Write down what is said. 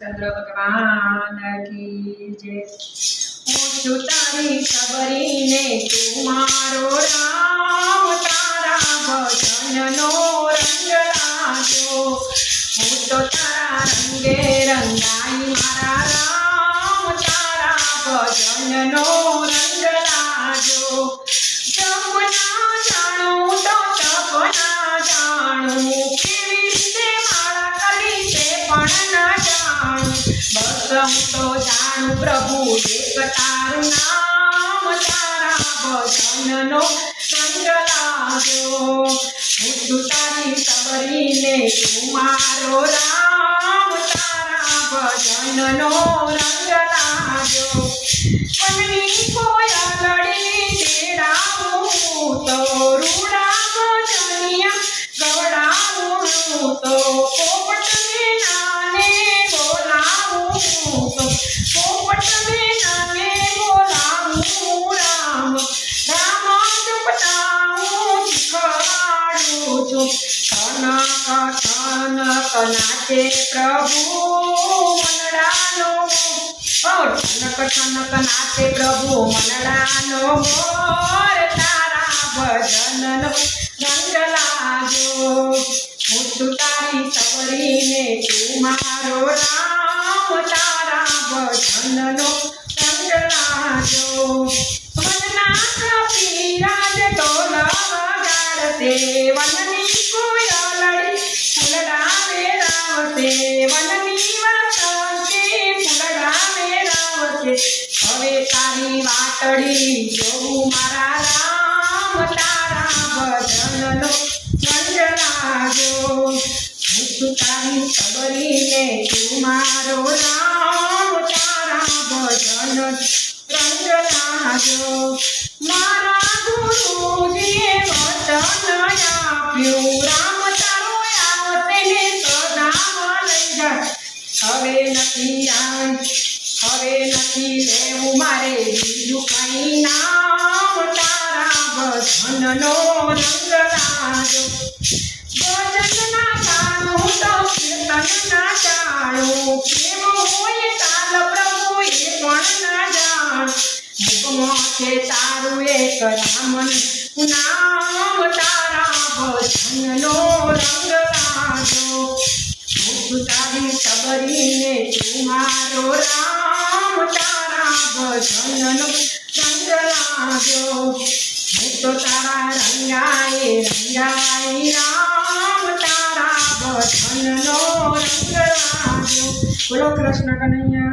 चंद्र भगवान की जय। हूँ छू तारी सबरी ने तू मारो राम, तारा भजन नो रंग लाजो। हूँ तो तारा रंगे रंगाई मारा राम, तारा भजन नो रंग लाजो। जप ना जाणू तो तप ना जाणू, केवी रीते माळा करी ते पण न जाणू। बस हूँ तो जाणू प्रभु एक तारू नाम, तारा भजन नो रंग लाग्यो। हूँ छू तारी सबरी ने तू मारो राम, तारा भजन नो रंग लाग्यो। वननी कोयलड़ी तेड़ाऊं तो रूड़ा भजनिया गवड़ाऊं तो, पोपट में नाने बोलाऊं तो, पोपट में नाने बोलाऊं राम। राम जपताऊं शिखवाड़ूं छूं, ठनक ठनक नाचे प्रभु मनडानो। ठनक ठनक नाचे प्रभु मनडानो मोर, तारा भजन नो रंग लाग्यो। हूँ छू तारी सबरी ने तू मारो राम, तारा भजन नो रंग लाग्यो। वनना कपिराज ढोल वगाड़ते, वननी कोयलड़ी फूलड़ा वेरावते। वननी वसंती फूलड़ा वेरावते, हवे तारी वाटड़ी जोऊं मारा राम, तारा भजन नो रंग लाग्यो। हूँ छू तारी सबरी ने तू मारो राम, तारा भजन रंग लाग्यो। मारा गुरुजीए वचन आप्યું, राम तारो आवते ने सदाम लई जाय। हवे નથી લેવું મારે બીજું કઈ નામ, તારા ભજન નો રંગ लाग्यो। ભજન ના જાણું તો કીર્તન ના જાણું, કેવો હોય તાલ પ્રભુ એ પણ ના જાણ। મુખમાં છે તારું એક રામનું નામ, તારા ભજન નો રંગ लाग्यो। हूँ छू तारी सबरी ने तू मारो राम, तारा भजन नो रंग लाग्यो। हूँ तो तारा रंगाई रंगाई राम, तारा भजन नो रंग लाग्यो। बोलो कृष्ण कन्हैया।